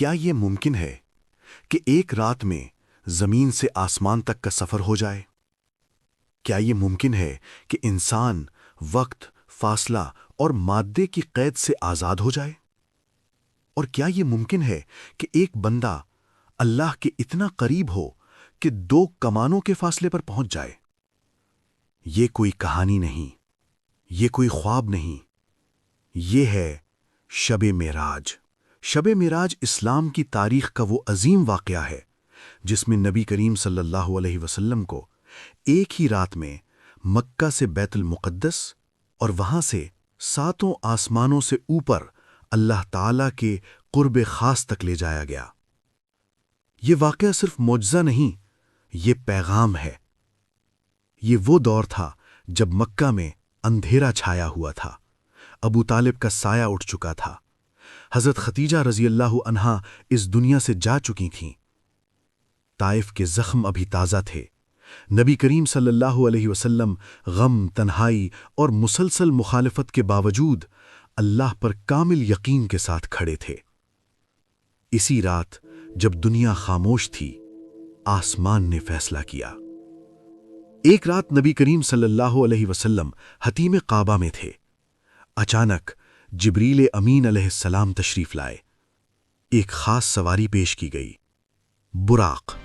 کیا یہ ممکن ہے کہ ایک رات میں زمین سے آسمان تک کا سفر ہو جائے؟ کیا یہ ممکن ہے کہ انسان وقت، فاصلہ اور مادے کی قید سے آزاد ہو جائے؟ اور کیا یہ ممکن ہے کہ ایک بندہ اللہ کے اتنا قریب ہو کہ 2 کمانوں کے فاصلے پر پہنچ جائے؟ یہ کوئی کہانی نہیں، یہ کوئی خواب نہیں، یہ ہے شب معراج۔ شب معراج اسلام کی تاریخ کا وہ عظیم واقعہ ہے جس میں نبی کریم صلی اللہ علیہ وسلم کو ایک ہی رات میں مکہ سے بیت المقدس اور وہاں سے 7 آسمانوں سے اوپر اللہ تعالیٰ کے قرب خاص تک لے جایا گیا۔ یہ واقعہ صرف معجزہ نہیں، یہ پیغام ہے۔ یہ وہ دور تھا جب مکہ میں اندھیرا چھایا ہوا تھا، ابو طالب کا سایہ اٹھ چکا تھا، حضرت خدیجہ رضی اللہ عنہا اس دنیا سے جا چکی تھیں، طائف کے زخم ابھی تازہ تھے، نبی کریم صلی اللہ علیہ وسلم غم، تنہائی اور مسلسل مخالفت کے باوجود اللہ پر کامل یقین کے ساتھ کھڑے تھے۔ اسی رات جب دنیا خاموش تھی، آسمان نے فیصلہ کیا۔ ایک رات نبی کریم صلی اللہ علیہ وسلم حتیم کعبہ میں تھے۔ اچانک جبریل امین علیہ السلام تشریف لائے۔ ایک خاص سواری پیش کی گئی، براق،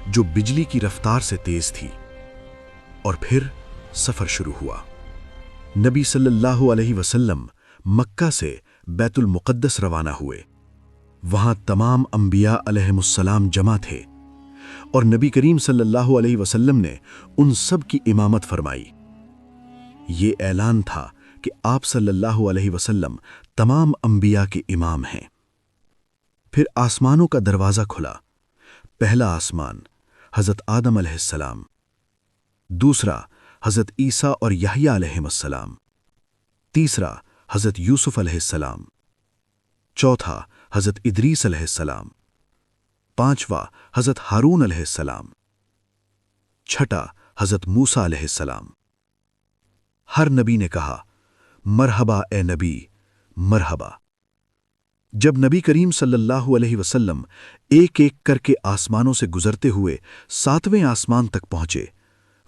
جو بجلی کی رفتار سے تیز تھی، اور پھر سفر شروع ہوا۔ نبی صلی اللہ علیہ وسلم مکہ سے بیت المقدس روانہ ہوئے۔ وہاں تمام انبیاء علیہم السلام جمع تھے، اور نبی کریم صلی اللہ علیہ وسلم نے ان سب کی امامت فرمائی۔ یہ اعلان تھا کہ آپ صلی اللہ علیہ وسلم تمام انبیاء کے امام ہیں۔ پھر آسمانوں کا دروازہ کھلا۔ پہلا آسمان حضرت آدم علیہ السلام، دوسرا حضرت عیسیٰ اور یحییٰ علیہم السلام، تیسرا حضرت یوسف علیہ السلام، چوتھا حضرت ادریس علیہ السلام، پانچواں حضرت ہارون علیہ السلام، چھٹا حضرت موسیٰ علیہ السلام۔ ہر نبی نے کہا، مرحبا اے نبی، مرحبا۔ جب نبی کریم صلی اللہ علیہ وسلم ایک ایک کر کے آسمانوں سے گزرتے ہوئے 7ویں آسمان تک پہنچے،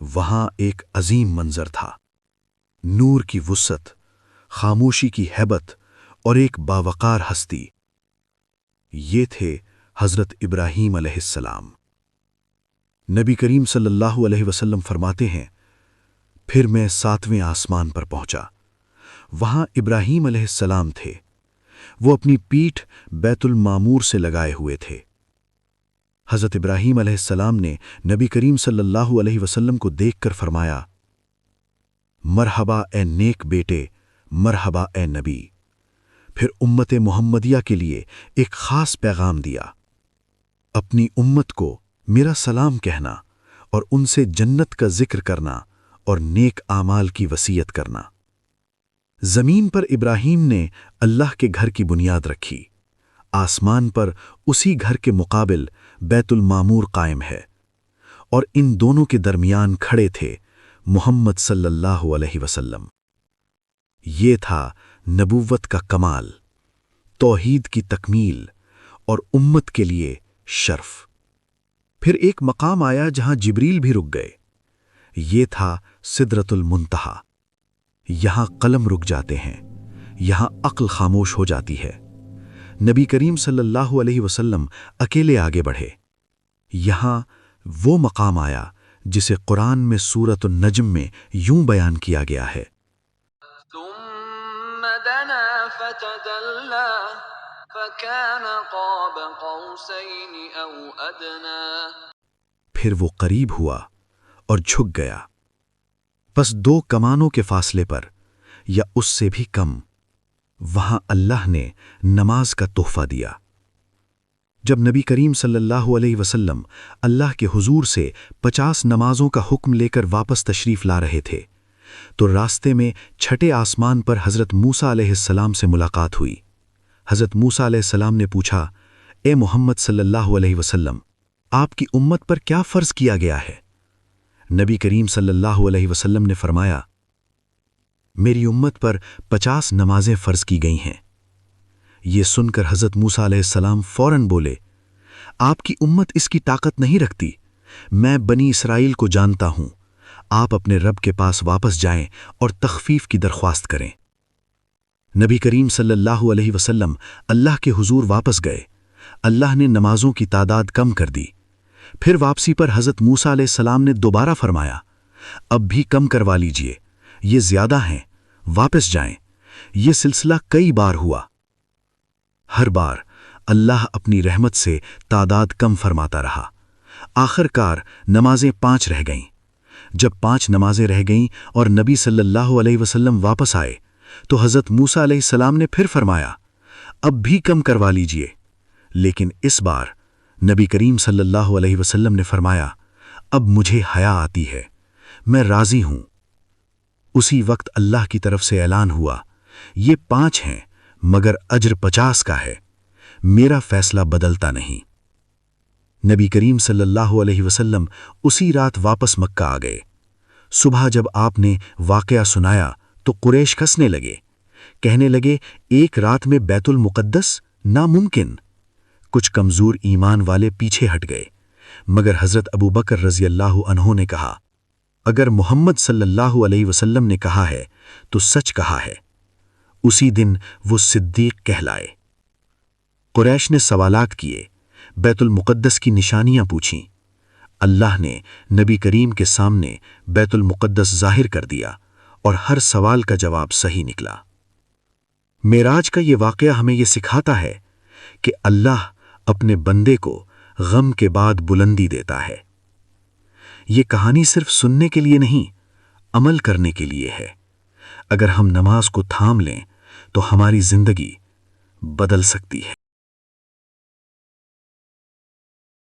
وہاں ایک عظیم منظر تھا۔ نور کی وسعت، خاموشی کی ہیبت اور ایک باوقار ہستی۔ یہ تھے حضرت ابراہیم علیہ السلام۔ نبی کریم صلی اللہ علیہ وسلم فرماتے ہیں، پھر میں 7ویں آسمان پر پہنچا۔ وہاں ابراہیم علیہ السلام تھے۔ وہ اپنی پیٹھ بیت المعمور سے لگائے ہوئے تھے۔ حضرت ابراہیم علیہ السلام نے نبی کریم صلی اللہ علیہ وسلم کو دیکھ کر فرمایا، مرحبا اے نیک بیٹے، مرحبا اے نبی۔ پھر امت محمدیہ کے لیے ایک خاص پیغام دیا، اپنی امت کو میرا سلام کہنا اور ان سے جنت کا ذکر کرنا اور نیک اعمال کی وصیت کرنا۔ زمین پر ابراہیم نے اللہ کے گھر کی بنیاد رکھی، آسمان پر اسی گھر کے مقابل بیت المعمور قائم ہے، اور ان دونوں کے درمیان کھڑے تھے محمد صلی اللہ علیہ وسلم۔ یہ تھا نبوت کا کمال، توحید کی تکمیل اور امت کے لیے شرف۔ پھر ایک مقام آیا جہاں جبریل بھی رک گئے۔ یہ تھا سدرۃ المنتہا۔ یہاں قلم رک جاتے ہیں، یہاں عقل خاموش ہو جاتی ہے۔ نبی کریم صلی اللہ علیہ وسلم اکیلے آگے بڑھے۔ یہاں وہ مقام آیا جسے قرآن میں سورۃ النجم میں یوں بیان کیا گیا ہے، ثم دنا فتدلى فكان قاب قوسين او ادنى۔ پھر وہ قریب ہوا اور جھک گیا، بس 2 کمانوں کے فاصلے پر یا اس سے بھی کم۔ وہاں اللہ نے نماز کا تحفہ دیا۔ جب نبی کریم صلی اللہ علیہ وسلم اللہ کے حضور سے 50 نمازوں کا حکم لے کر واپس تشریف لا رہے تھے تو راستے میں 6 آسمان پر حضرت موسیٰ علیہ السلام سے ملاقات ہوئی۔ حضرت موسیٰ علیہ السلام نے پوچھا، اے محمد صلی اللہ علیہ وسلم، آپ کی امت پر کیا فرض کیا گیا ہے؟ نبی کریم صلی اللہ علیہ وسلم نے فرمایا، میری امت پر 50 نمازیں فرض کی گئی ہیں۔ یہ سن کر حضرت موسیٰ علیہ السلام فوراً بولے، آپ کی امت اس کی طاقت نہیں رکھتی، میں بنی اسرائیل کو جانتا ہوں، آپ اپنے رب کے پاس واپس جائیں اور تخفیف کی درخواست کریں۔ نبی کریم صلی اللہ علیہ وسلم اللہ کے حضور واپس گئے۔ اللہ نے نمازوں کی تعداد کم کر دی۔ پھر واپسی پر حضرت موسیٰ علیہ السلام نے دوبارہ فرمایا، اب بھی کم کروا لیجئے، یہ زیادہ ہیں، واپس جائیں۔ یہ سلسلہ کئی بار ہوا۔ ہر بار اللہ اپنی رحمت سے تعداد کم فرماتا رہا۔ آخر کار نمازیں 5 رہ گئیں۔ جب 5 نمازیں رہ گئیں اور نبی صلی اللہ علیہ وسلم واپس آئے تو حضرت موسیٰ علیہ السلام نے پھر فرمایا، اب بھی کم کروا لیجئے۔ لیکن اس بار نبی کریم صلی اللہ علیہ وسلم نے فرمایا، اب مجھے حیا آتی ہے، میں راضی ہوں۔ اسی وقت اللہ کی طرف سے اعلان ہوا، یہ 5 ہیں مگر اجر 50 کا ہے، میرا فیصلہ بدلتا نہیں۔ نبی کریم صلی اللہ علیہ وسلم اسی رات واپس مکہ آ گئے۔ صبح جب آپ نے واقعہ سنایا تو قریش ہنسنے لگے، کہنے لگے، ایک رات میں بیت المقدس؟ ناممکن۔ کچھ کمزور ایمان والے پیچھے ہٹ گئے، مگر حضرت ابو بکر رضی اللہ عنہ نے کہا، اگر محمد صلی اللہ علیہ وسلم نے کہا ہے تو سچ کہا ہے۔ اسی دن وہ صدیق کہلائے۔ قریش نے سوالات کیے، بیت المقدس کی نشانیاں پوچھیں۔ اللہ نے نبی کریم کے سامنے بیت المقدس ظاہر کر دیا اور ہر سوال کا جواب صحیح نکلا۔ معراج کا یہ واقعہ ہمیں یہ سکھاتا ہے کہ اللہ اپنے بندے کو غم کے بعد بلندی دیتا ہے۔ یہ کہانی صرف سننے کے لیے نہیں، عمل کرنے کے لیے ہے۔ اگر ہم نماز کو تھام لیں تو ہماری زندگی بدل سکتی ہے۔